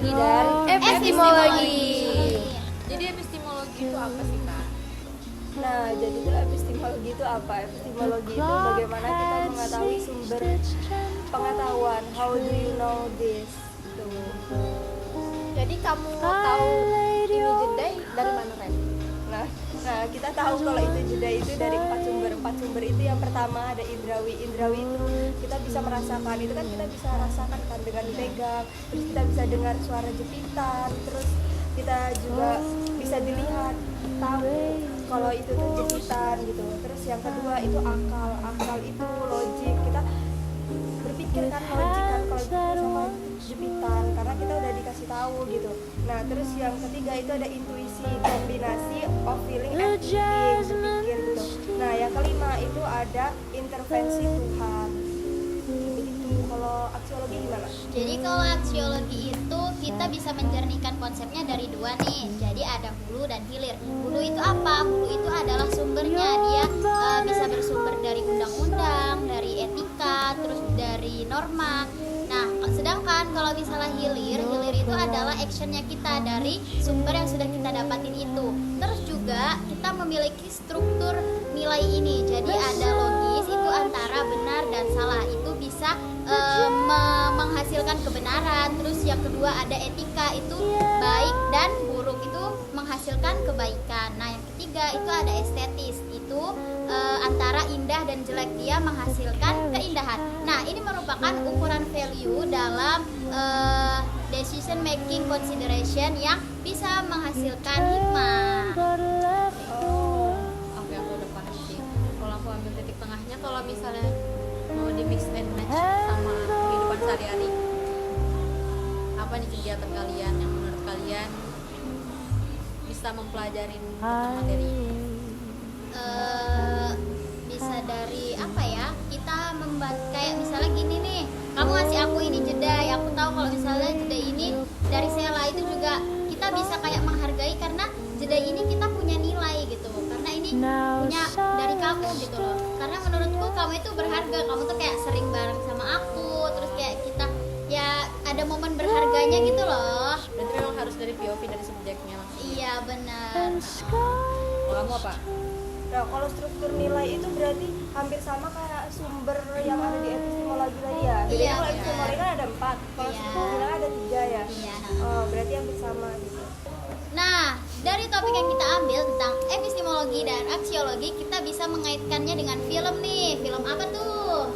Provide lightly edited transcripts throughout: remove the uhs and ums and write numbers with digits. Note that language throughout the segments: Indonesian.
psikologi dan epistemologi. Jadi epistemologi itu apa sih, Kak? Nah, jadi itu epistemologi itu apa? Epistemologi itu bagaimana kita mengetahui sumber pengetahuan. How do you know this? Tuh. Jadi kamu tahu ini jedai dari mana, Ren? Nah, kita tahu kalau itu jeda itu dari 4 sumber. 4 sumber itu yang pertama ada indrawi. Indrawi itu kita bisa merasakan, itu kan kita bisa rasakan kan dengan dipegang. Terus kita bisa dengar suara jepitan. Terus kita juga bisa dilihat, tahu kalau itu tuh jepitan gitu. Terus yang kedua itu akal. Akal itu logik. Kita berpikir kan logik kan kalau itu sama jepitan karena kita udah dikasih tahu gitu. Nah, terus yang ketiga itu ada intuisi, kombinasi of feeling and thinking, berpikir gitu. Nah, yang kelima itu ada intervensi Tuhan. Begitu. Kalau aksiologi gimana? Jadi kalau aksiologi itu kita bisa menjernihkan konsepnya dari dua nih. Jadi ada hulu dan hilir. Hulu itu apa? Hulu itu adalah sumbernya. Dia bisa bersumber dari undang-undang, dari etika, terus dari norma. Nah, sedangkan kalau misalnya hilir itu adalah actionnya kita dari sumber yang sudah kita dapatin itu. Terus juga kita memiliki struktur nilai ini. Jadi ada logis itu antara benar dan salah. Itu bisa menghasilkan kebenaran. Terus yang kedua ada etika itu baik dan buruk itu menghasilkan kebaikan. Nah, yang ketiga itu ada estetis itu antara indah dan jelek, dia menghasilkan keindahan. Nah, ini merupakan ukuran value dalam decision making consideration yang bisa menghasilkan hikmah. Oke, aku udah paham sih. Kalau aku ambil titik tengahnya, kalau misalnya mau di mix and match sama kehidupan sehari-hari, apa nih kegiatan kalian yang menurut kalian bisa mempelajari tentang materi? Bisa dari apa ya, kita membantu kayak misalnya gini nih, kamu ngasih aku ini jeda, aku tahu kalau misalnya jeda ini dari Sela, itu juga kita bisa kayak menghargai karena jeda ini kita punya nilai gitu, karena ini punya dari kamu gitu loh, karena menurutku kamu itu berharga, kamu tuh kayak sering bareng sama aku, terus kayak kita ya ada momen berharganya gitu loh. Berarti memang harus dari POV dari subjeknya langsung. Iya benar. Kalau kamu apa? Nah, kalau struktur nilai itu berarti hampir sama kayak sumber yang ada di epistemologi tadi ya. Bedanya Iya, kalau benar. epistemologi kan ada 4, kalau Iya. struktur nilai ada 3 ya. Iya. Oh, berarti hampir sama gitu. Nah, dari topik yang kita ambil tentang epistemologi dan aksiologi, kita bisa mengaitkannya dengan film nih. Film apa tuh?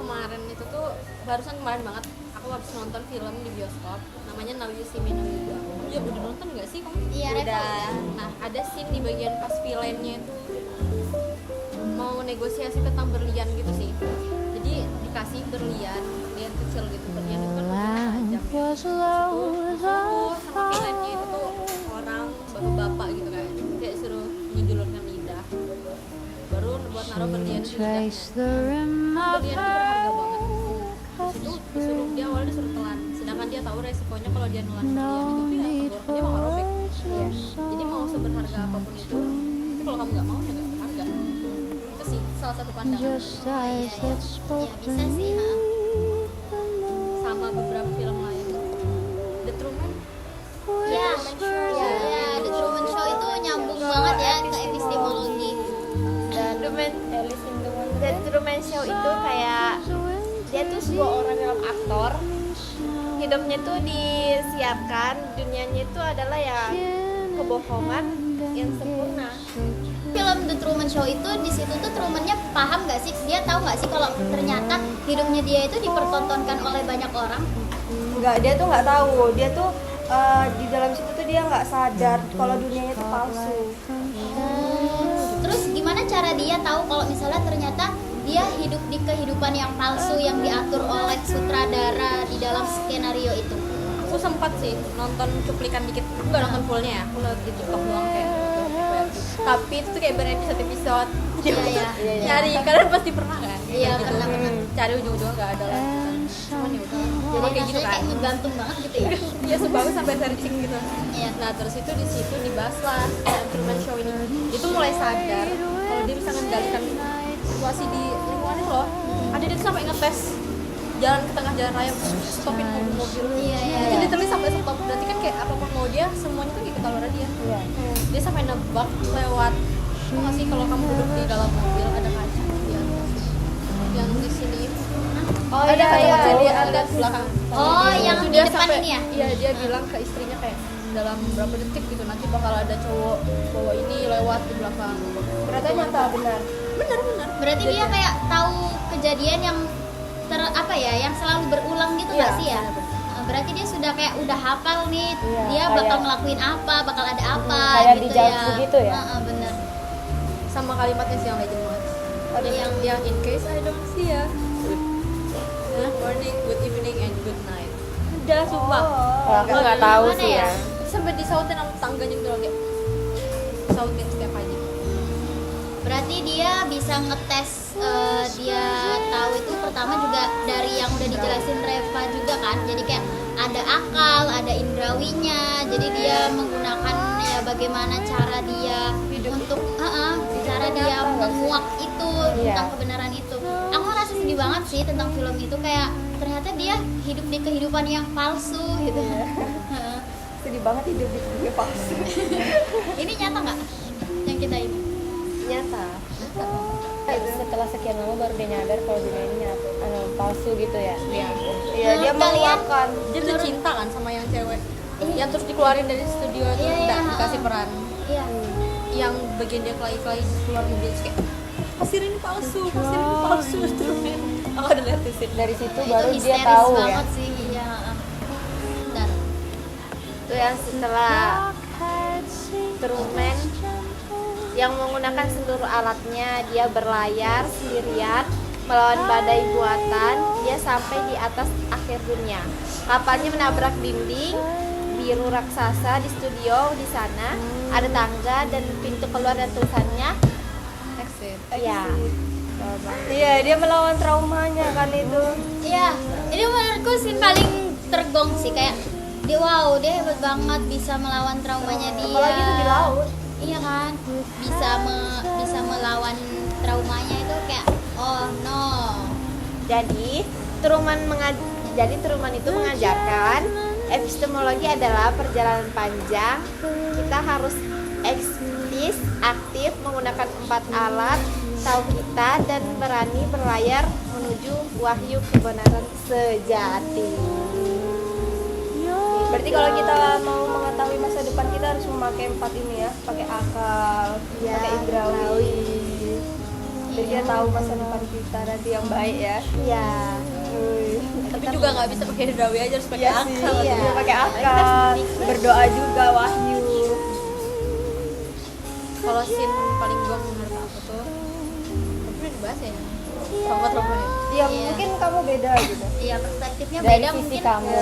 Kemarin itu tuh, barusan kemarin banget aku habis nonton film di bioskop, namanya Now You See Me Now You Go. Ya udah nonton nggak sih kamu? Iya, Reva udah. Nah, ada scene di bagian pas villainnya itu mau negosiasi tentang berlian gitu sih. Jadi dikasih berlian kecil gitu, berlian itu kan tajam ya. Terus sama villainnya itu tuh orang bapak-bapak gitu kan, kayak suruh menjulurkan lidah, baru buat naruh berlian di lidah. Berlian itu berharga banget. Terus itu disuruh, dia awalnya disuruh telan, sedangkan dia tahu resikonya kalau dia nelan berlian itu dia bakal robek. Jadi mau seberharga apapun itu, tapi kalau kamu nggak mau ya nggak berharga. Itu sih salah satu pandangan. Ya bisa sih. Sama beberapa film lain, The Truman. Ya, The Truman Show itu nyambung banget ya ke epistemologi. Dan The Truman Show itu kayak dia tuh sebuah orang yang aktor, hidupnya tuh disiapkan, dunianya itu adalah ya kebohongan yang sempurna. Film The Truman Show itu di situ tuh Truman-nya paham nggak sih? Dia tahu nggak sih kalau ternyata hidupnya dia itu dipertontonkan oleh banyak orang? Enggak, dia tuh nggak tahu. Dia tuh di dalam situ tuh dia nggak sadar kalau dunianya itu palsu. Terus gimana cara dia tahu kalau misalnya ternyata dia hidup di kehidupan yang palsu yang diatur oleh sutradara di dalam skenario itu? Aku sempat sih nonton cuplikan dikit, aku nggak nonton fullnya ya, aku lihat di TikTok doang kayak tapi itu tuh kayak berepisode-episode Iya. nyari, kalian pasti pernah kan? Iya, Kayak pernah. Cari ujung-ujungnya nggak ada lanjutan, cuman ya udah Jadi kayak gitu rasanya kan. kayak ngegantung banget gitu ya. Iya, sebagus sampai searching gitu. Iya. Nah, terus itu di situ dibahas lah Truman Show ini. Itu mulai sadar kalau dia bisa mengendalikan situasi di lingkungan itu loh. Ada dia tuh sampai ngetes jalan ke tengah jalan raya stopin mobil. Iya, iya, Jadi iya. literally sampai stop, berarti kan kayak apapun mau dia semuanya tuh ngikut alurnya dia. Iya. Dia sampai nebak lewat, tau nggak sih kalau kamu duduk di dalam mobil ada kaca di atas yang di sini. Oh Ada iya, kaca iya, di iya, atas belakang. Oh, yang Itu di dia depan sampai, ini ya? Iya, dia bilang ke istrinya kayak dalam berapa detik gitu nanti bakal ada cowok bawa ini lewat di belakang. Ternyata nyata benar. Bener. Berarti dia kayak tahu kejadian yang yang selalu berulang gitu nggak Iya, sih ya? Berarti dia sudah kayak udah hafal nih, Iya, dia kayak- bakal ngelakuin apa, bakal ada apa kayak gitu dijawab ya. gitu ya? Bener. Sama kalimatnya sih yang legend banget. Ada yang in case I don't see ya. Good morning, good evening, and good night. Udah, sumpah. Kalau aku nggak tahu Gimana sih ya? ya. Sampai disautin sama tangganya gitu loh, kayak sautin setiap pagi. Berarti dia bisa ngetes dia tahu itu pertama juga dari yang udah dijelasin Reva juga kan. Jadi kayak ada akal, ada indrawinya. Jadi dia menggunakan ya bagaimana cara dia untuk cara dia menguak itu tentang kebenaran itu. Aku ngerasa sedih banget sih tentang film itu, kayak ternyata dia hidup di kehidupan yang palsu gitu. Sedih banget hidup di dunia palsu. Ini nyata nggak yang kita ini? Nyata. Setelah sekian lama baru dia nyadar kalau dunia ini palsu gitu ya. Iya. Iya, dia Menurut kalian? menguapkan. Dia tuh cinta kan sama yang cewek. Yang terus dikeluarin dari studio tuh Iya, nggak iya, dikasih peran. Iya. Yang bagian dia kelai-kelai keluarin dia terus kayak pasir ini palsu terus aku udah lihat di sini. Dari situ Itu baru dia histeris tahu ya. banget sih. Iya. Dan Itu yang setelah Truman yang menggunakan seluruh alatnya, dia berlayar sendirian melawan badai buatan. Dia sampai di atas akhir dunia. Kapalnya menabrak dinding biru raksasa di studio. Di sana ada tangga dan pintu keluar dan tulisannya Exit. ya. Iya, dia melawan traumanya kan itu. iya, ini menurutku scene paling tergong sih, kayak dia hebat banget bisa melawan traumanya dia. Apalagi itu di laut. Iya kan, bisa melawan traumanya itu kayak oh no. Jadi Truman itu mengajarkan epistemologi adalah perjalanan panjang. Kita harus aktif menggunakan 4 alat tahu kita dan berani berlayar menuju wahyu kebenaran sejati. Berarti kalau kita mau mengetahui masa depan kita harus memakai 4 ini ya, pakai akal, Ya, pakai indrawi. Jadi dia tahu masa depan kita nanti yang baik ya. Iya. Tapi juga nggak bisa pakai indrawi aja, harus pakai akal. Iya. Dia pakai akal, berdoa juga wahyu. Kalau scene paling gong menurut aku tuh, tapi udah dibahas ya, trauma ya. Ya mungkin kamu beda gitu. Iya, perspektifnya Dari beda sisi mungkin. kamu.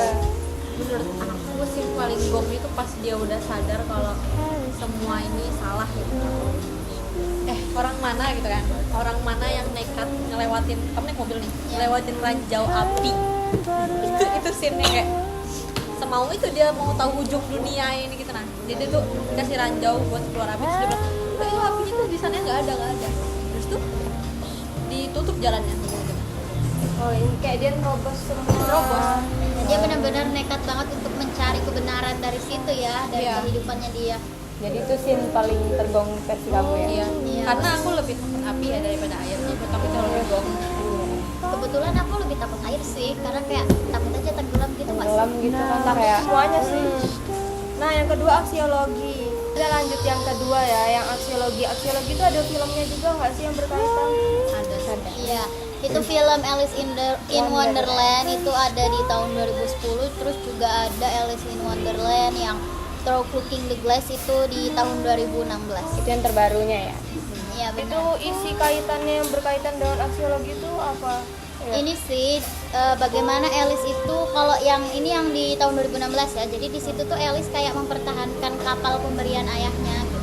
Menurut aku scene paling gong itu pas dia udah sadar kalau semua ini salah gitu. Orang mana gitu kan, orang mana yang nekat ngelewatin, kamu naik mobil nih, ngelewatin ranjau api. Itu scene-nya kayak semau itu dia mau tahu ujung dunia ini gitu. Nah jadi tuh dikasih ranjau buat keluar api, terus dia bilang itu apinya tuh di sana nggak ada. Terus tuh ditutup jalannya. Oh ini kayak dia nerobos semua. Nerobos. Dia benar-benar nekat banget untuk mencari kebenaran dari situ ya, dari Iya. kehidupannya dia. Jadi itu scene paling tergong versi kamu ya. Iya. Iya. Karena aku lebih takut api ya daripada air, jadi menurut aku itu lebih gong. Kebetulan aku lebih takut air sih, karena kayak takut aja tenggelam gitu Mas. Tenggelam gitu kan Takut kayak semuanya sih. Nah yang kedua aksiologi. Kita lanjut yang kedua ya, yang aksiologi. Aksiologi itu ada filmnya juga nggak sih yang berkaitan? Ada. Iya, itu film Alice in Wonderland itu ada di tahun 2010, terus juga ada Alice in Wonderland yang Through Looking the Glass itu di tahun 2016. itu yang terbarunya ya. Iya Itu benar. isi kaitannya yang berkaitan dengan aksiologi itu apa? Ya. Ini sih bagaimana Alice itu, kalau yang ini yang di tahun 2016 ya. Jadi di situ tuh Alice kayak mempertahankan kapal pemberian ayahnya gitu.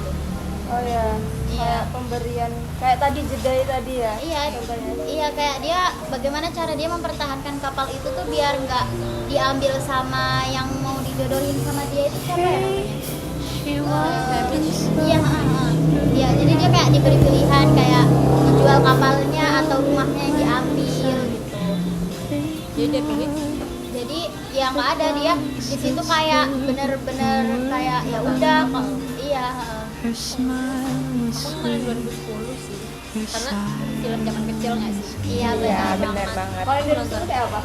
Oh ya, Iya. kayak pemberian kayak tadi jedai tadi ya. Iya, Contohnya. iya kayak dia bagaimana cara dia mempertahankan kapal itu tuh biar nggak diambil sama yang mau dijodohin sama dia itu siapa ya namanya? Iya, iya. Jadi dia kayak diberi pilihan kayak menjual kapalnya atau rumahnya yang diambil gitu. Jadi dia pilih. Jadi ya nggak ada, dia di situ kayak bener-bener kayak ya udah iya Aku nonton 2010 sih, karena film zaman kecil nggak sih? iya Iya, benar benar banget. Kalau yang dari situ kayak apa?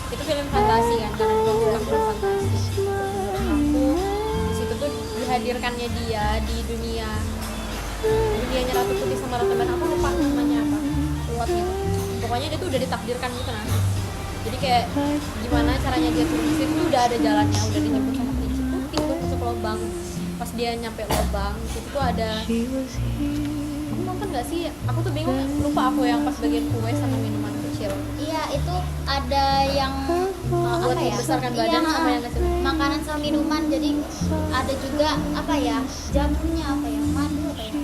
Itu film fantasi kan, karena dulu aku suka film fantasi. Aku di situ tuh dihadirkannya dia di dunianya Ratu Putih sama Ratu Merah. Aku lupa namanya apa, lupa gitu. Pokoknya dia tuh udah ditakdirkan gitu kan. Jadi kayak gimana caranya dia turun di situ udah ada jalannya, udah dijemput sama kelinci putih tuh masuk lubang. Pas dia nyampe lubang, itu tuh ada. Aku nonton nggak sih? Aku tuh bingung, lupa aku yang pas bagian kue sama minuman kecil. iya itu ada yang Buat apa ya membesarkan iya, badan sama yang ngasih makanan sama minuman, jadi ada juga apa ya jamurnya apa ya madu apa ya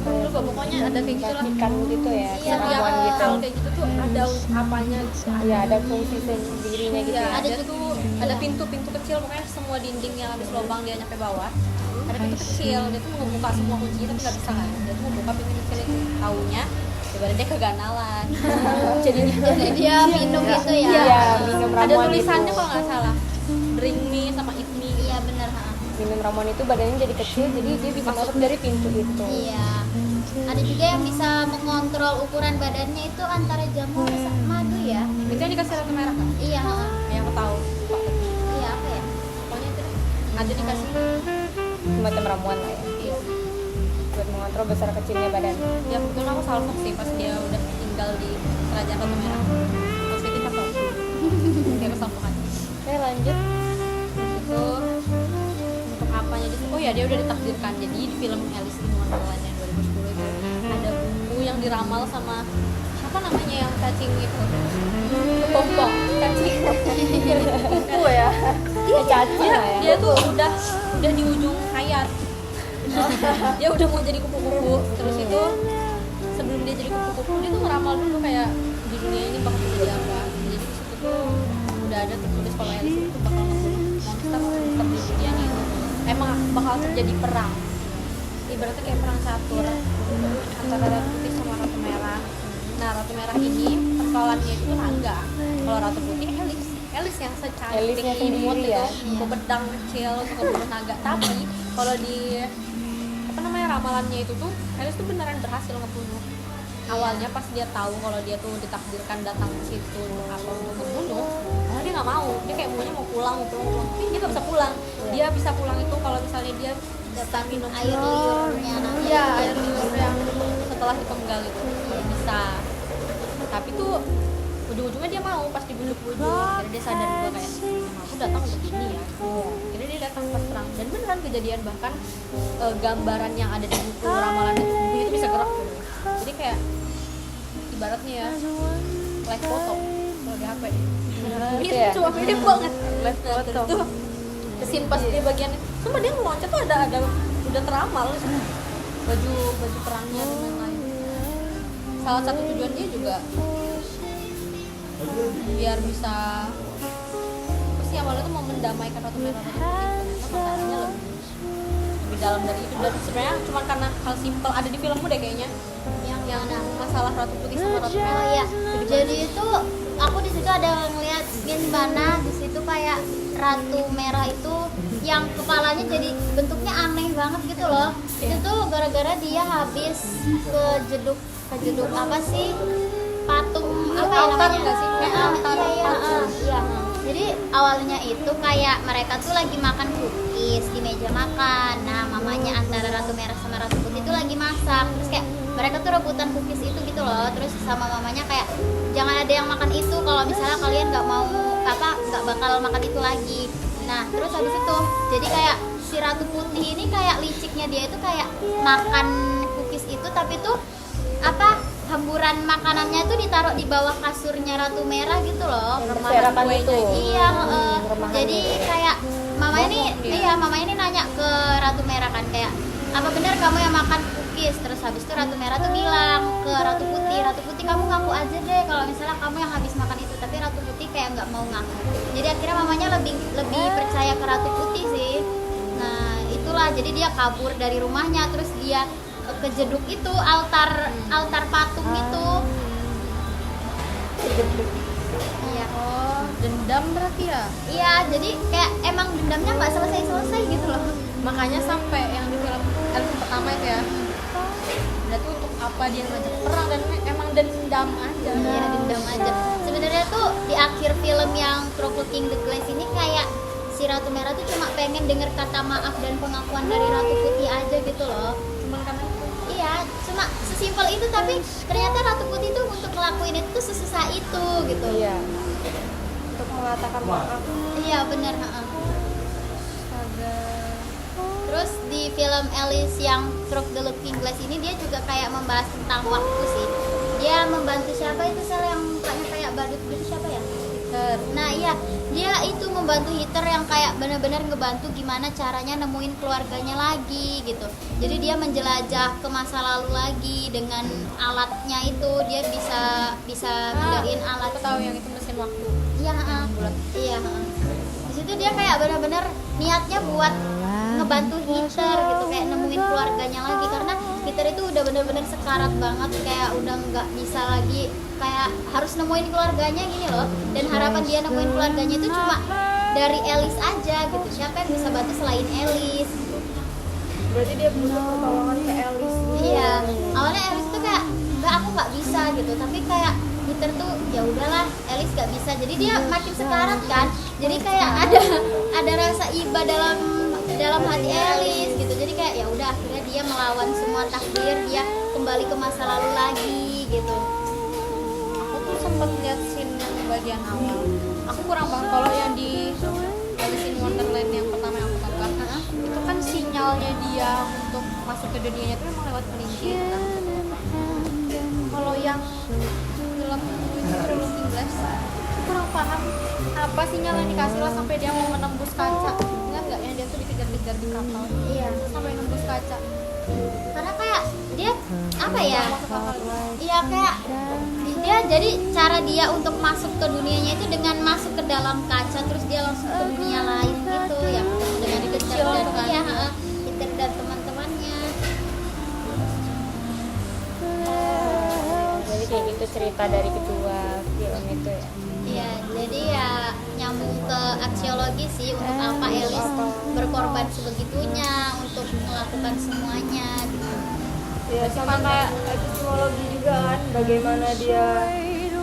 lupa, pokoknya ada kayak gitu lah. Ikan gitu ya, Iya, ramuan Yang gitu. hal kayak gitu tuh ada apanya gitu. Ya ada fungsi sendirinya gitu Ya, ya. ada tuh ada pintu-pintu kecil, pokoknya semua dinding yang habis lubang dia nyampe bawah. Ada pintu kecil, dia tuh mau buka semua kuncinya tapi nggak bisa kan. Dia tuh mau buka pintu kecil itu, taunya sebenarnya dia keganalan. jadi dia minum itu ya Iya, minum Ada ramuan tulisannya itu. kalau nggak salah, drink me sama eat me. iya benar Minum ramuan itu badannya jadi kecil, jadi dia bisa masuk dari pintu itu. iya ada juga yang bisa mengontrol ukuran badannya itu antara jamur sama madu ya Itu yang dikasih Ratu Merah kan? iya Yang aku tahu. iya apa ya Pokoknya itu deh. Ada dikasih. Semacam ramuan lah ya, Iya. buat mengontrol besar kecilnya badan. Ya betul, aku salfok sih pas dia udah tinggal di kerajaan Ratu Merah. Terus kita tahu. Dia aku salfok aja. Oke, lanjut. Itu untuk apanya di oh ya dia udah ditakdirkan. Jadi di film Alice in Wonderland yang 2010 itu ada buku yang diramal sama siapa namanya yang cacing itu, Pompong cacing. Buku ya. Cacing lah ya. Dia tuh udah di ujung hayat. Dia udah mau jadi kupu-kupu. Terus itu sebelum dia jadi kupu-kupu dia tuh ngeramal dulu kayak di dunia ini bakal terjadi apa. Jadi di situ tuh udah ada tertulis kalau Alice itu bakal ngebunuh monster di dunia ini. Emang bakal terjadi perang. Ibaratnya kayak perang catur antara Ratu Putih sama Ratu Merah. Nah, Ratu Merah ini persoalannya itu naga. Kalau Ratu Putih Alice yang secantik Alice-nya imut sendiri itu, ya. pedang kecil suka bunuh naga. Tapi kalau di apa namanya ramalannya itu tuh Alice tuh beneran berhasil ngebunuh. Awalnya pas dia tahu kalau dia tuh ditakdirkan datang ke situ untuk apa untuk ngebunuh, malah dia nggak mau. Dia kayak mau pulang. Tapi dia nggak bisa pulang. Dia bisa pulang itu kalau misalnya dia datang minum air liurnya namanya iya, air liur yang setelah dipenggal itu bisa. Tapi tuh ujung-ujungnya dia mau pas dibujuk-bujuk. Karena dia sadar juga kayak aku datang untuk ini ya. Jadi dia datang pas perang dan beneran kejadian, bahkan gambaran yang ada di buku ramalan itu bisa gerak gitu. Jadi kayak ibaratnya ya live foto kalau di HP. Gitu Itu ya? cuma mirip banget. Live Nah, foto. terus tuh scene pas dia bagian itu, cuma dia ngeloncat tuh ada udah teramal baju perangnya dan lain-lain. Salah satu tujuan dia juga biar bisa apa sih awalnya tuh mau mendamaikan Ratu Merah Ratu Putih, ternyata masalahnya lebih dalam dari itu. Dan sebenarnya cuma karena hal simpel ada di filmmu deh kayaknya yang masalah Ratu Putih sama Ratu Merah. oh iya jadi itu aku di situ ada ngeliat scene mana di situ kayak Ratu Merah itu yang kepalanya jadi bentuknya aneh banget gitu loh. Itu tuh gara-gara dia habis kejeduk apa sih patung apa ya Altar namanya nggak sih? Kayak altar patung. iya. Jadi awalnya itu kayak mereka tuh lagi makan cookies di meja makan. Nah mamanya antara Ratu Merah sama Ratu Putih itu lagi masak. Terus kayak mereka tuh rebutan cookies itu gitu loh. Terus sama mamanya kayak jangan ada yang makan itu kalau misalnya kalian nggak mau nggak bakal makan itu lagi. Nah terus habis itu jadi kayak si Ratu Putih ini kayak liciknya dia itu kayak makan cookies itu tapi tuh apa hamburan makanannya tuh ditaruh di bawah kasurnya Ratu Merah gitu loh. Berserakan itu. Iya, remahan jadi gitu. kayak mama ini nanya ke Ratu Merah kan kayak apa benar kamu yang makan cookies? Terus habis itu Ratu Merah tuh bilang ke Ratu Putih kamu ngaku aja deh kalau misalnya kamu yang habis makan itu. Tapi Ratu Putih kayak nggak mau ngaku. Jadi akhirnya mamanya lebih percaya ke Ratu Putih sih. Nah itulah jadi dia kabur dari rumahnya terus dia kejeduk itu altar patung itu. Iya. dendam berarti ya. Iya, jadi kayak emang dendamnya nggak selesai gitu loh. Makanya sampai yang di film Alice pertama itu ya, udah tuh untuk apa dia ngajak perang, dan emang dendam aja. Iya, dendam aja. Sebenarnya tuh di akhir film yang Crooked King the Glass ini kayak si Ratu Merah tuh cuma pengen denger kata maaf dan pengakuan dari Ratu Putih aja gitu loh. Cuman karena itu Iya, cuma sesimpel itu, tapi ternyata Ratu Putih tuh untuk ngelakuin itu tuh sesusah itu gitu. Iya. Untuk mengatakan maaf. Iya, benar, Terus di film Alice yang Crooked the Looking Glass ini dia juga kayak membahas tentang waktu sih. Dia membantu siapa itu yang mukanya kayak badut gitu, siapa ya? Hitler. Nah iya, dia itu membantu Hitler yang kayak benar-benar ngebantu gimana caranya nemuin keluarganya lagi gitu. Jadi dia menjelajah ke masa lalu lagi dengan alatnya itu, dia bisa ninggalin alat. Aku tahu yang itu mesin waktu. Iya, bulat. iya. Di situ dia kayak benar-benar niatnya buat ngebantu Hitler gitu, kayak nemuin keluarganya lagi, karena Hitler itu udah benar-benar sekarat banget, kayak udah nggak bisa lagi, kayak harus nemuin keluarganya gini loh. Dan harapan dia nemuin keluarganya itu cuma dari Alice aja gitu. Siapa yang bisa bantu selain Alice? Berarti dia butuh pertolongan ke Alice. Iya, awalnya Alice tuh kayak enggak, aku nggak bisa gitu, tapi kayak Hitler tuh ya udahlah, Alice nggak bisa, jadi dia makin sekarat kan, jadi kayak ada rasa iba dalam hati Alice gitu, jadi kayak ya udah akhirnya dia melawan semua takdir, dia kembali ke masa lalu lagi gitu. Aku tuh sempet lihat scene yang bagian awal. Aku kurang paham kalau yang di Alice in Wonderland yang pertama yang aku tonton. Itu kan sinyalnya dia untuk masuk ke dunianya itu memang lewat kelinci kan. Kalau yang film Looking Glass, aku kurang paham apa sinyal yang dikasih lah sampai dia mau menembus kaca. Ingat nggak yang dia tuh dikejar-kejar di kapal? Iya, Sampai nembus kaca. karena kayak dia apa ya? Masuk akal. Iya, kayak dia jadi cara dia untuk masuk ke dunianya itu dengan masuk ke dalam kaca, terus dia langsung ke dunia lain gitu, yang dengan dikejar Kecil dan tuh kan. iya, Hitler dan teman-temannya. Jadi kayak gitu cerita dari kedua film itu ya. Iya, jadi ya nyambung ke aksiologi sih, untuk apa Alice berkorban sebegitunya untuk melakukan semuanya gitu. Ya sama kayak epistemologi juga kan, bagaimana dia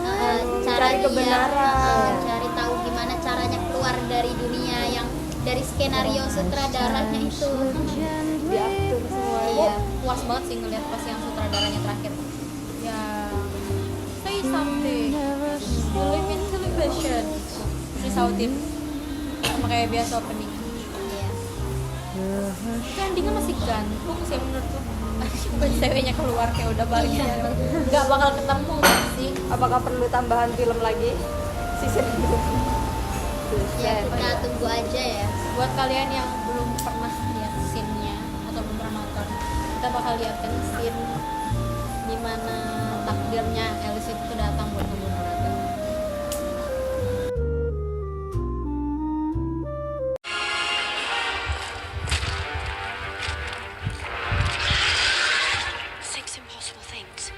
Cara mencari dia, kebenaran. cari tahu gimana caranya keluar dari dunia yang dari skenario sutradaranya itu. diatur semua. Iya. Puas banget sih ngeliat pas yang sutradaranya terakhir. Ya, say something. You live in television. Terus disautin sama kayak biasa opening. Iya. Itu endingnya masih gantung sih menurutku. Pas ceweknya keluar kayak udah balik, nggak bakal ketemu sih. Apakah perlu tambahan film lagi? Season 2. Ya kita tunggu aja ya. Buat kalian yang belum pernah lihat scene-nya atau belum pernah nonton, kita bakal lihatkan scene dimana takdirnya Alice itu datang buat membunuh Ratu. Six impossible things.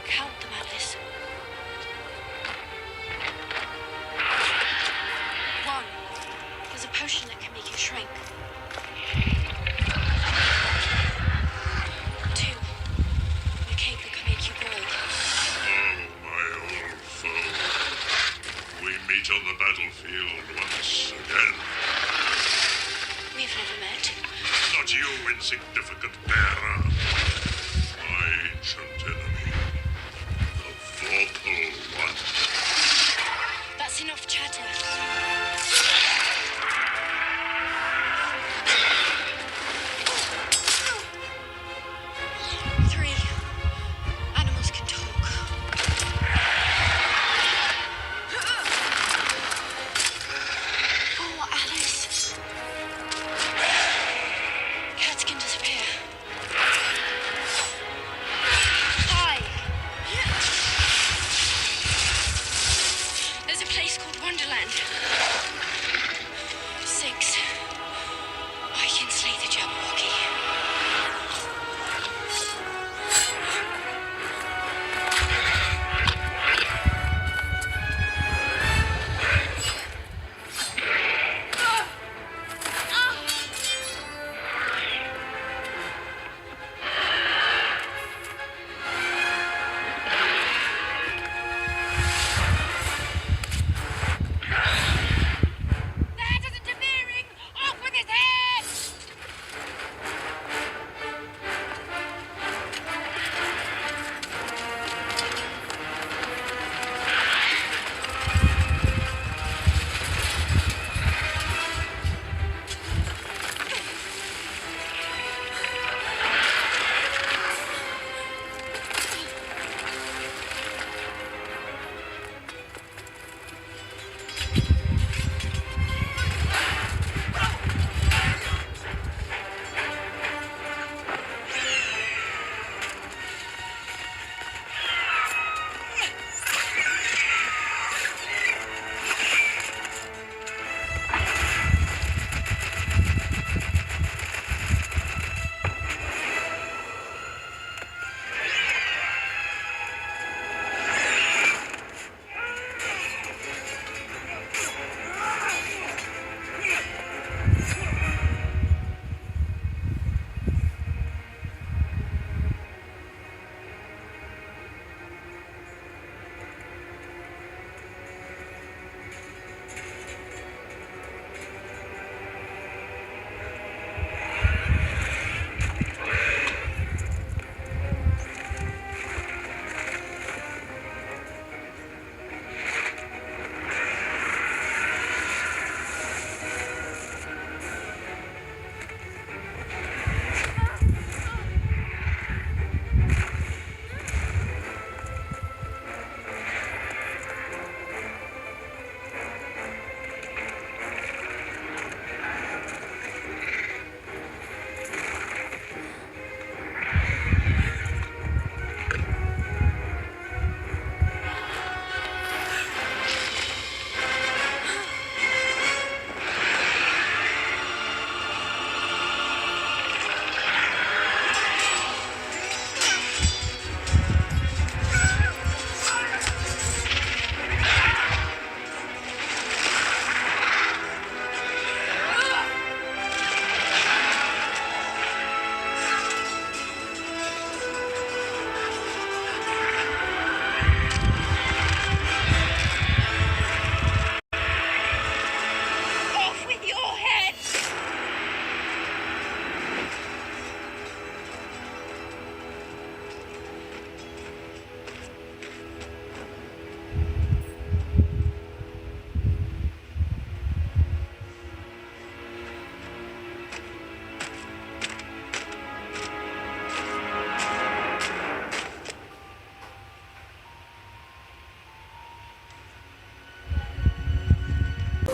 Count them, Alice. 1. There's a potion that can make you shrink. 2. A cape that can make you grow. Oh, my old foe. We meet on the battlefield once again. We've never met. Not you, insignificant bearer. My ancient enemy. The Vorpal One. That's enough chatter. Three. Animals can talk. 4. Alice. Cats can disappear. 5. There's a place called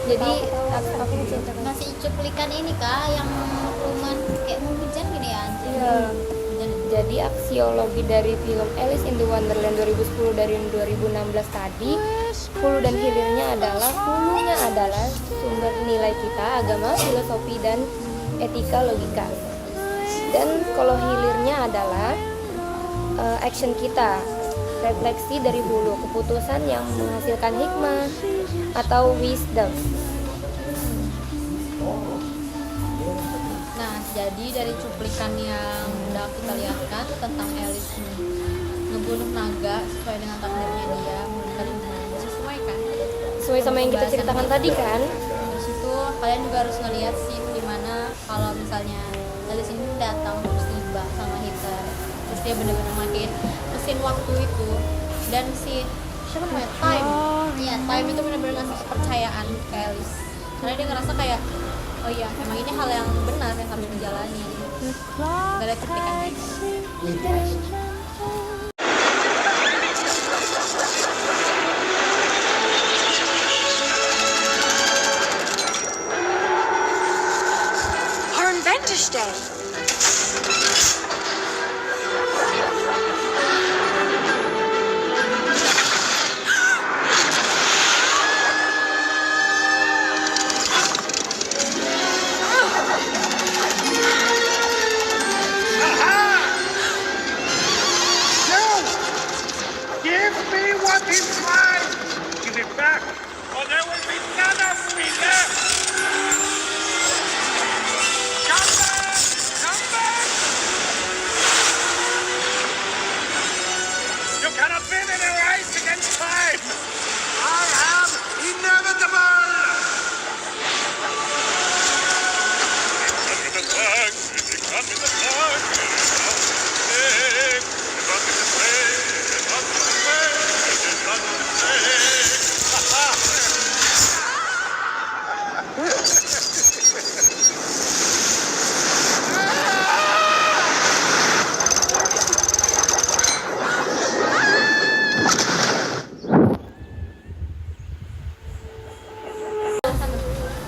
Jadi aku menceritakan. Masih cuplikan ini kah yang rumah kayak mau hujan gini ya anjing. Iya. Jadi aksiologi dari film Alice in the Wonderland 2010 dari 2016 tadi, hulu dan hilirnya adalah hulunya adalah sumber nilai kita, agama, filosofi dan etika logika. Dan kalau hilirnya adalah action kita, refleksi dari hulu, keputusan yang menghasilkan hikmah atau wisdom. Nah, jadi dari cuplikan yang udah kita lihatkan tentang Alice ngebunuh naga sesuai dengan takdirnya dia, sesuai kan? Sesuai sama yang kita ceritakan tadi kan? Terus itu kalian juga harus ngeliat sih dimana kalau misalnya Alice ini datang terus tiba sama Hitler, terus dia bener-bener makin mesin waktu itu, dan si siapa namanya Time itu bener-bener ngasih kepercayaan ke Alice karena dia ngerasa kayak oh iya emang ini hal yang benar yang harus dijalani. Dari cuplikan gitu. Our Inventor's Day. Give me what is mine! Give it back, or there will be none of me left! Come back! Come back! You cannot win in a race against time! I am inevitable! Come with the flag! Come with the flag! Come with the flag!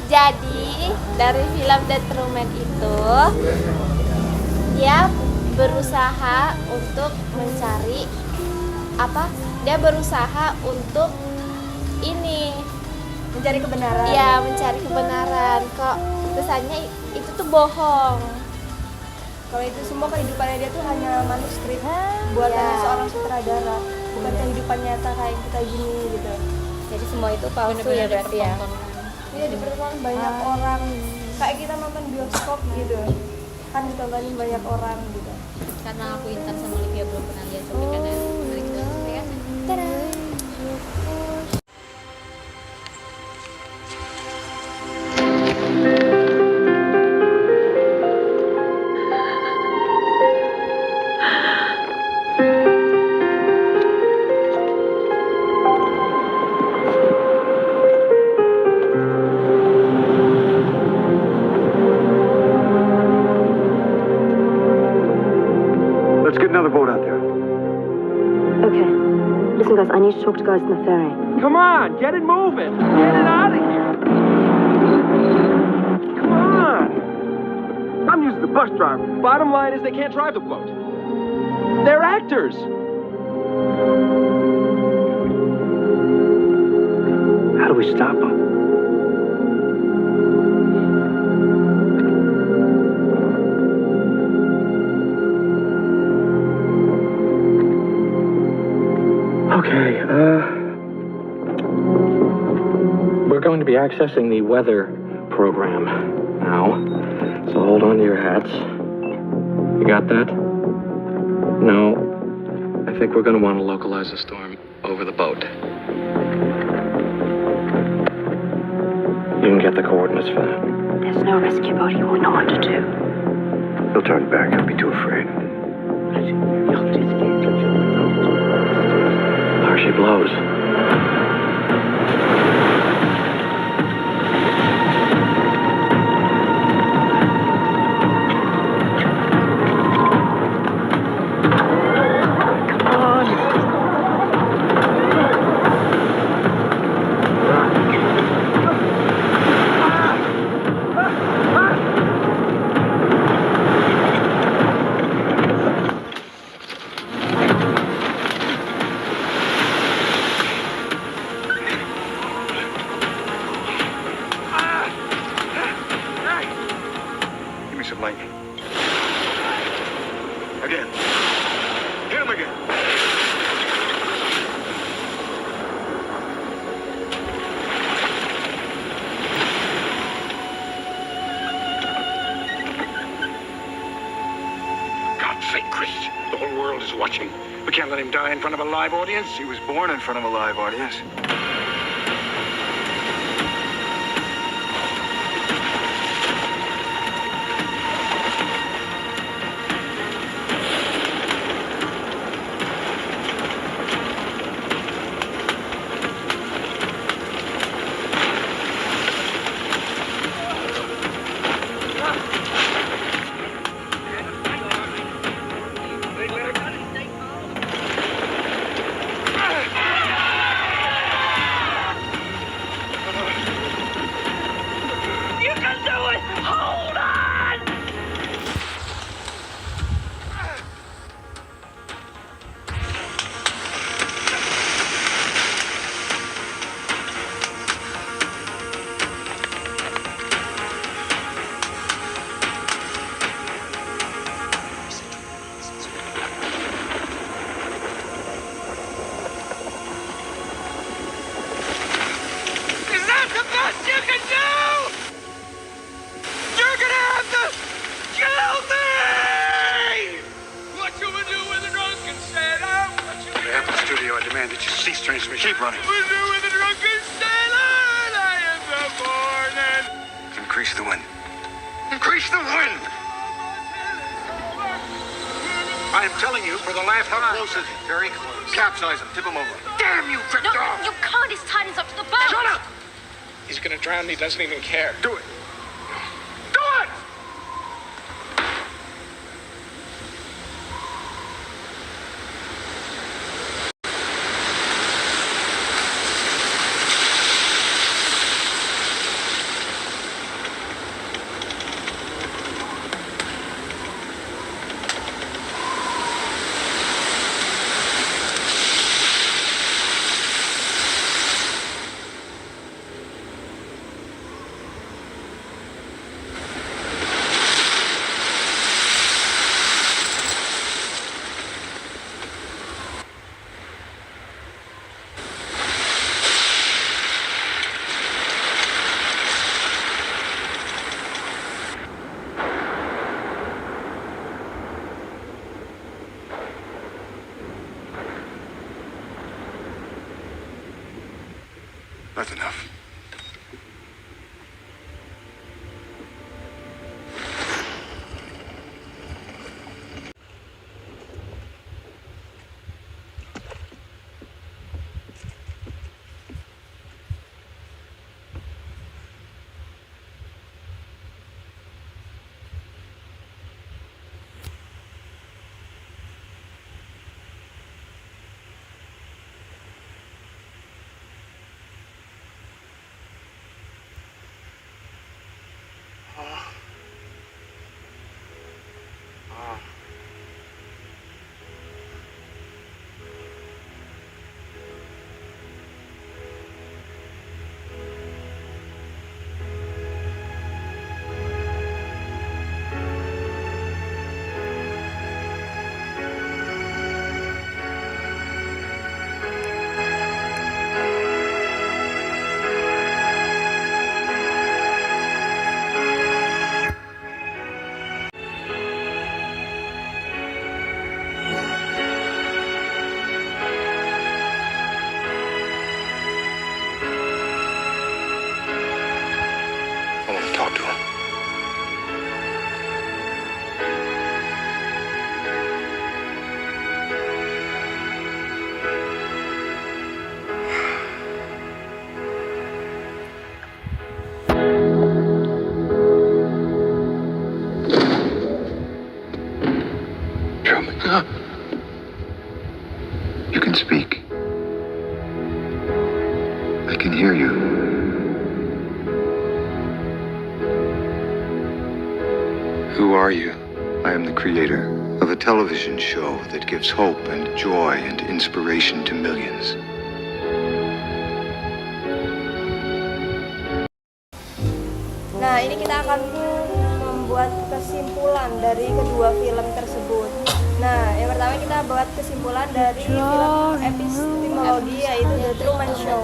Jadi dari film The Truman itu dia berusaha untuk mencari apa? Dia berusaha untuk ini Mencari kebenaran. ya mencari kebenaran. Kok kesannya itu tuh bohong. Kalau itu semua kehidupannya dia tuh hanya manuskrip buatannya Ya. seorang sutradara, bukan kehidupan nyata kayak kita gini gitu. Jadi semua itu palsu Bener-bener ya berarti ya. Iya, dipertonton banyak orang. Kayak kita nonton bioskop gitu. Kan ditontonin banyak orang gitu. Karena aku Intan sama Olivia belum pernah lihat cuplikannya. Mari kita cuplikannya. Let's get another boat out there. Okay. Listen, guys, I need to talk to guys in the ferry. Come on, get it moving. Get it out of here. Come on. I'm using the bus driver. Bottom line is they can't drive the boat. They're actors. How do we stop them? Okay, we're going to be accessing the weather program now. So hold on to your hats. You got that? No. I think we're going to want to localize the storm over the boat. You can get the coordinates for that. There's no rescue boat. He won't know what to do. He'll turn back. He'll be too afraid. There she blows. sake, Chris. The whole world is watching. We can't let him die in front of a live audience. He was born in front of a live audience. I demand that you cease transmission. Keep running. Increase the wind. Increase the wind! I am telling you, for the last how close is he? Very close. Capsize him. Tip him over. Damn you, Crypto! No, you can't. He's tied us up to the boat. Shut up! He's gonna drown and he doesn't even care. Do it. Do it! That's enough. I want to talk to him. Truman, you can speak. I can hear you. Who are you? I am the creator of a television show that gives hope and joy and inspiration to millions. Nah, ini kita akan membuat kesimpulan dari kedua film tersebut. Nah, yang pertama kita buat kesimpulan dari film epistemologi yaitu The Truman Show.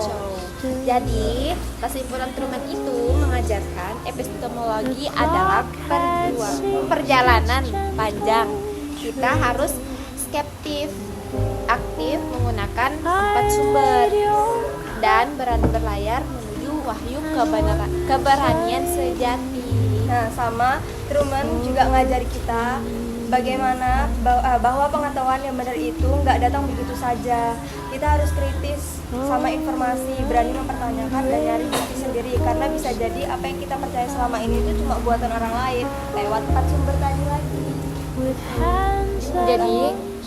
Jadi, kesimpulan Truman itu mengajarkan epistemologi adalah perjalanan panjang kita harus skeptif, aktif menggunakan 4 sumber, dan berani berlayar menuju wahyu keberanian sejati. Nah, sama Truman juga ngajari kita bagaimana bahwa pengetahuan yang benar itu nggak datang begitu saja. Kita harus kritis sama informasi, berani mempertanyakan dan nyari bukti sendiri, karena bisa jadi apa yang kita percaya selama ini itu cuma buatan orang lain lewat 4 sumber tadi lagi. Jadi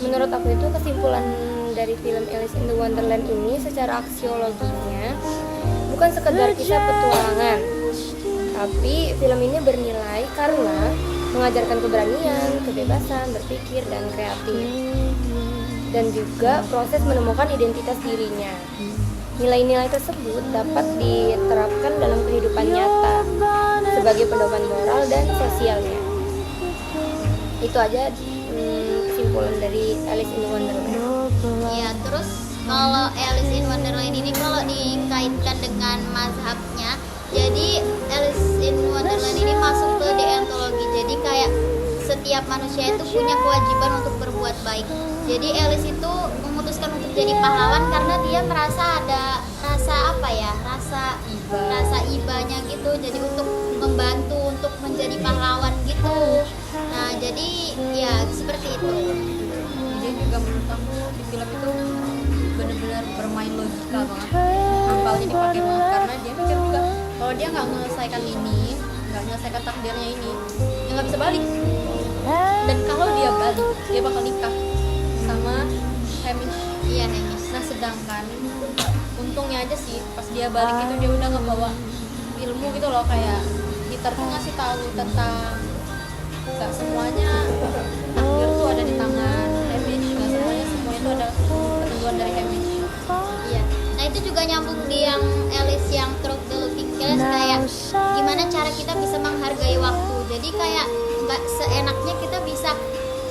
menurut aku itu kesimpulan dari film Alice in the Wonderland ini secara aksiologinya bukan sekedar kisah petualangan, tapi film ini bernilai karena mengajarkan keberanian, kebebasan berpikir dan kreatif, dan juga proses menemukan identitas dirinya. Nilai-nilai tersebut dapat diterapkan dalam kehidupan nyata sebagai pedoman moral dan sosialnya. Itu aja kesimpulan dari Alice in Wonderland. Ya, terus kalau Alice in Wonderland ini kalau dikaitkan dengan mazhabnya, jadi Alice in Wonderland ini masuk ke deontologi. Jadi kayak setiap manusia itu punya kewajiban untuk berbuat baik. Jadi Alice itu memutuskan untuk jadi pahlawan karena dia merasa ada rasa ibanya gitu. Jadi untuk membantu, untuk menjadi pahlawan gitu. Nah, jadi ya seperti itu. Dia juga menurut aku di film itu benar-benar bermain logika banget. Akalnya dipakai banget karena dia mikir juga kalau dia nggak menyelesaikan ini, nggak menyelesaikan takdirnya ini, dia nggak bisa balik. Dan kalau dia balik, dia bakal nikah sama Hamish. Iya, Hamish. Nah, sedangkan untungnya aja sih pas dia balik itu dia udah ngebawa ilmu gitu loh, kayak Peter tuh ngasih tahu tentang nggak semuanya takdir tuh ada di tangan Hamish, nggak semuanya itu ada ketentuan dari Hamish. Iya. Nah, itu juga nyambung di yang Alice yang Through the Looking Glass, kayak gimana cara kita bisa menghargai waktu. Jadi kayak nggak seenaknya kita bisa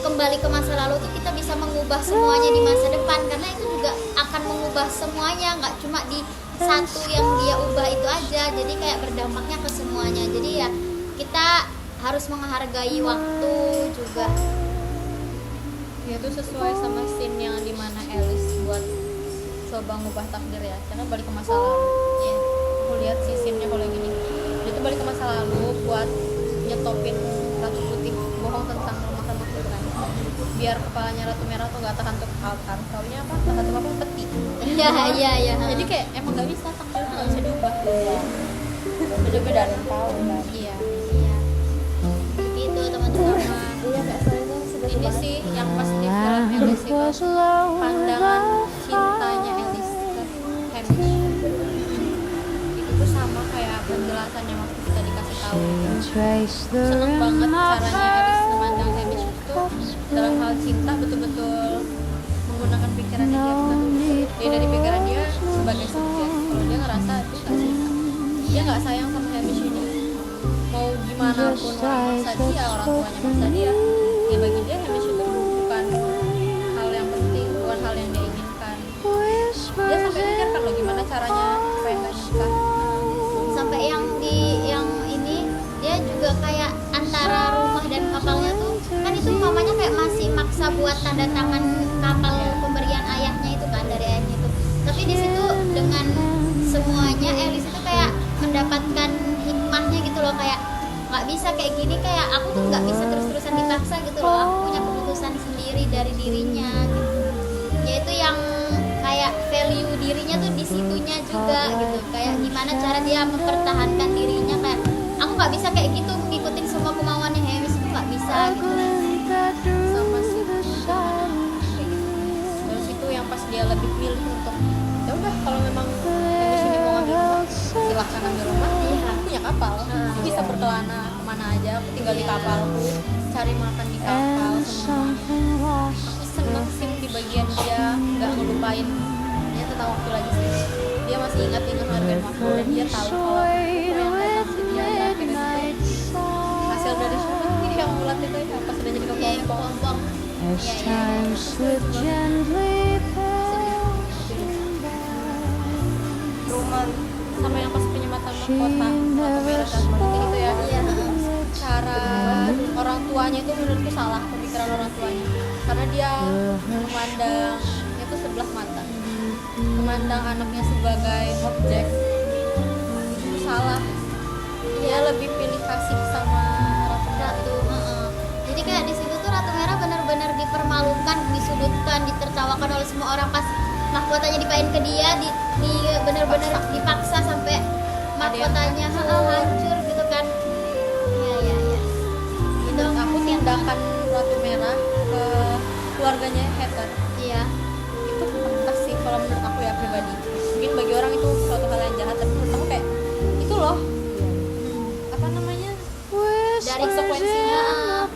kembali ke masa lalu tuh, kita bisa mengubah semuanya di masa depan, karena itu juga akan mengubah semuanya, nggak cuma di satu yang dia ubah itu aja. Jadi kayak berdampaknya ke semuanya. Jadi ya kita harus menghargai waktu juga. Ya itu sesuai sama scene yang dimana Alice buat coba ngubah takdir ya, karena balik ke masa lalu. Ya, aku lihat sih scene-nya kalau gini, dia tuh balik ke masa lalu buat nyetopin Ratu Putih bohong tentang rumah makhluk kan, biar kepalanya Ratu Merah tuh gak tahan untuk altar, taunya apa, tahan untuk apa, peti. Iya. Jadi kayak emang gak bisa, takdir tuh gak bisa diubah. Beda-beda dan tahu kan. Iya. Begitu teman-teman. Ini sih yang pas di film Alice itu pandangan cintanya Alice ke Hamish itu tuh sama kayak penjelasan yang waktu kita dikasih tahu. Seneng banget caranya Alice memandang Hamish itu dalam hal cinta, betul-betul menggunakan pikirannya dia, bukan dari pikiran dia sebagai subjek. Kalau dia ngerasa itu gak cinta, dia nggak sayang sama Hamish ini, mau gimana pun orang maksa dia, orang tuanya maksa dia, ya bagi dia Hamish itu bukan hal yang penting, bukan hal yang dia inginkan. Dia sampai mikirkan loh gimana caranya supaya nggak nikah. Sampai yang ini dia juga kayak antara rumah dan kapalnya tuh kan, itu mamanya kayak masih maksa buat tanda tangan kapal pemberian ayahnya itu kan, dari ayahnya itu. Tapi di situ dengan semuanya Alice itu kayak mendapatkan hikmahnya gitu loh, kayak nggak bisa kayak gini, kayak aku tuh nggak bisa terus-terusan dipaksa gitu loh, aku punya keputusan sendiri dari dirinya gitu. Yaitu yang kayak value dirinya tuh di situnya juga gitu, kayak gimana cara dia mempertahankan dirinya, kayak aku nggak bisa kayak gitu ngikutin semua kemauannya Hamish, itu nggak bisa gitu. Sama sih dari situ yang pas dia lebih milih untuk ya udah kalau memang Hamish ini mau ngambil rumah silahkan ambil rumah, aku punya kapal, aku bisa berkelana kemana aja, aku tinggal di kapalku, cari makan di kapal semua. Aku seneng sih di bagian dia nggak ngelupain dia tentang waktu lagi sih, dia masih ingat hargain waktu dan dia tahu kalau yang datang sih dia akhirnya itu hasil dari syuting ini yang mulat itu ya pas udah jadi kepompong. Roman sama yang pas penyematan mahkota atau merah dan seperti itu ya, cara cara orang tuanya itu menurutku salah, pemikiran orang tuanya, karena dia memandangnya itu sebelah mata, memandang anaknya sebagai objek. Itu salah. Dia lebih pilih kasih sama Ratu. Jadi kayak di situ tuh Ratu Merah benar-benar dipermalukan, disudutkan, ditertawakan oleh semua orang pas mahkotanya dipain ke dia, di benar-benar dipaksa sampai mahkotanya hancur gitu kan. Iya. Menurut aku tindakan Ratu Merah ke keluarganya Heather, Iya. itu pantas sih kalau menurut aku ya pribadi. Mungkin bagi orang itu suatu hal yang jahat, tapi menurut aku kayak itu loh, apa namanya, Dari konsekuensinya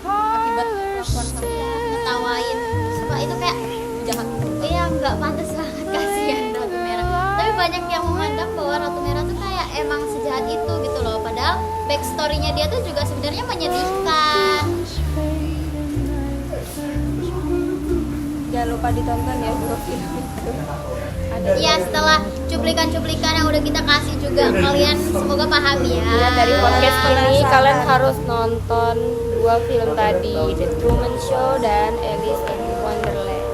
akibat kelakuan kamu. ngetawain semua itu kayak Jahat. iya nggak pantas banget, kasihan Ratu Merah. Tapi banyak yang memandang bahwa Ratu Merah tuh kayak emang sejahat itu gitu loh, padahal backstory-nya dia tuh juga sebenarnya menyedihkan. Jangan lupa ditonton ya dua film itu. Iya, setelah cuplikan-cuplikan yang udah kita kasih juga, kalian semoga paham ya. Dari podcast ini kalian harus nonton 2 film tadi, The Truman Show dan Alice in Wonderland.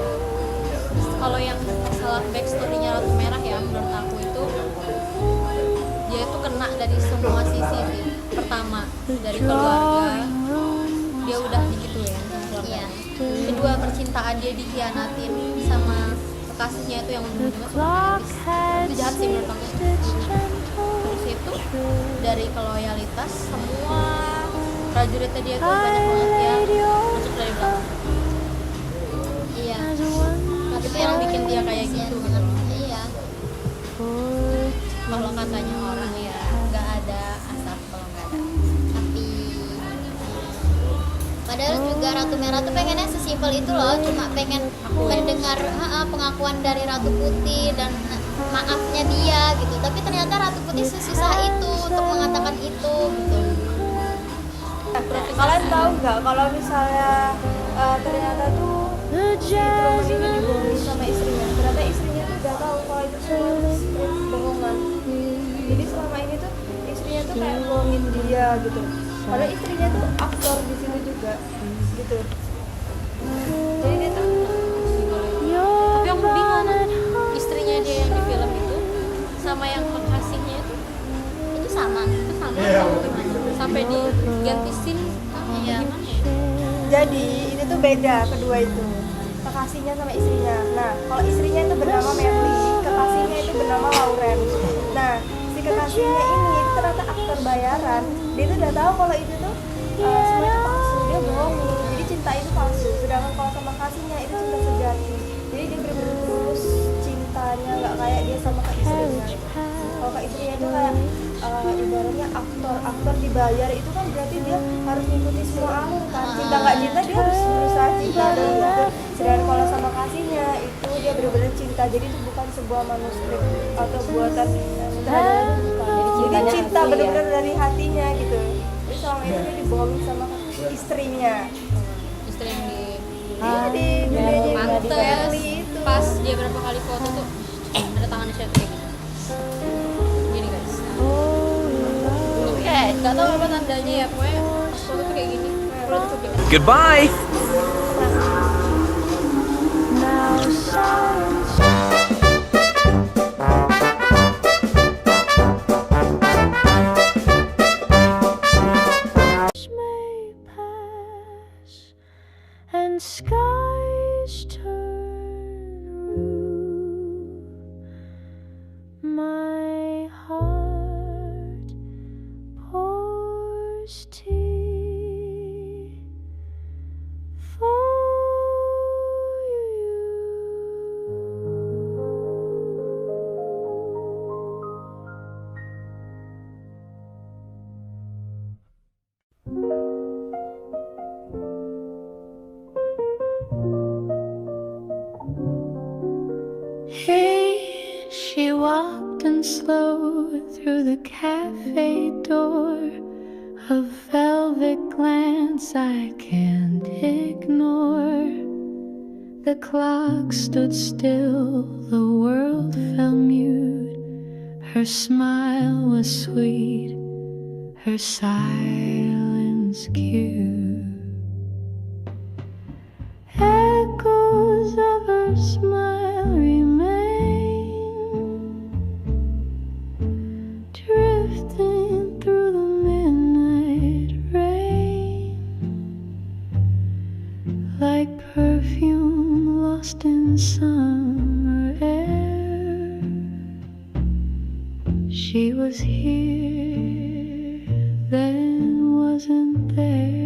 Kalau yang masalah backstory-nya Ratu Merah ya, menurut aku itu dia itu kena dari semua sisi sih. Pertama dari keluarga, dia udah digituin sama keluarga. Kedua, percintaan dia dikhianatin sama kekasihnya itu yang ujung-ujungnya itu jahat sih menurut aku. Terus itu dari keloyalitas, semua prajuritnya dia tuh banyak banget yang masuk dari belakang. Iya. Itu yang bikin dia kayak gitu gitu loh. Iya. Kalau katanya orang ya nggak ada asap kalau nggak ada. Tapi padahal juga Ratu Merah tuh pengennya sesimpel itu loh, cuma pengen mendengar pengakuan dari Ratu Putih dan maafnya dia gitu. Tapi ternyata Ratu Putih sesusah itu untuk mengatakan itu gitu. Kalian tahu nggak kalau misalnya ternyata tuh si Truman ini dibohongin sama istrinya. Ternyata istrinya tuh udah tahu kalau itu semua bohongan. Jadi selama ini tuh istrinya tuh kayak bohongin dia gitu. Padahal istrinya tuh aktor di situ juga gitu. Jadi dia tuh tapi aku bingung, istrinya dia yang di film itu sama yang kekasihnya itu sama gimana? Sampai diganti scene gimana ya? Jadi ini tuh beda kedua itu, kekasihnya sama istrinya. Nah kalau istrinya itu bernama Merly, kekasihnya itu bernama Lauren. Nah si kekasihnya ini ternyata aktor bayaran. Dia tuh udah tahu kalau itu tuh semua itu palsu, dia bohongin. Jadi cinta itu palsu. Sedangkan kalau sama kasihnya itu cinta sejati. Jadi dia bener-bener tulus cintanya, nggak kayak dia sama ke istrinya. Kalau ke istrinya itu kayak ibaratnya aktor dibayar itu kan berarti dia harus ngikuti semua alur kan. Cinta nggak cinta dia harus berusaha cinta dan gitu. Sedangkan kalau sama kasihnya itu dia benar-benar cinta. Jadi itu bukan sebuah manuskrip atau buatan sutradara, bukan. Jadi cinta benar-benar dari hatinya gitu. Jadi selama itu dia dibohongin sama istrinya. Istri yang Di dunianya mantes Merly itu. pas dia berapa kali foto tuh ada tangannya kayak gitu. Gini guys. Kayak nggak tahu apa tandanya ya, pokoknya pas foto tuh kayak gini. Kalau tuh cuplikan. Goodbye! And skies turn blue. My heart pours tea for you. Here she walked in slow through the cafe door, a velvet glance I can't ignore. The clock stood still, the world fell mute. Her smile was sweet, her silence once cute. Echoes of her smile remain, drifting through the midnight rain, like perfume lost in summer air. She was here, then wasn't there.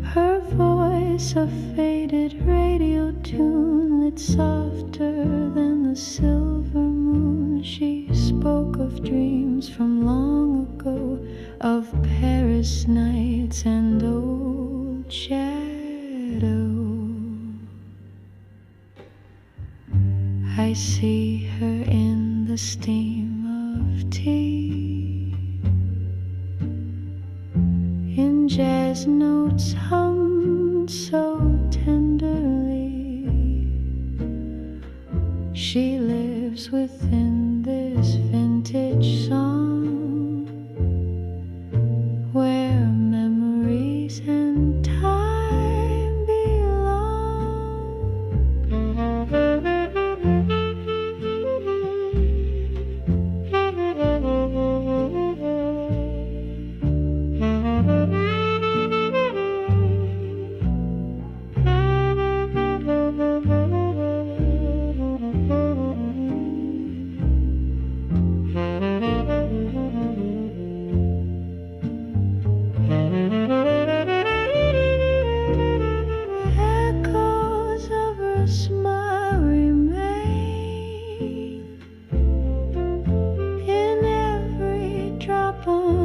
Her voice, a faded radio tune, lit softer than the silver moon. She spoke of dreams from long ago, of Paris nights and old shadows. I see her in the steam of tea, in jazz notes hummed so tenderly. She lives within this vintage song, where memories and time belong. Echoes of her smile remain in every drop on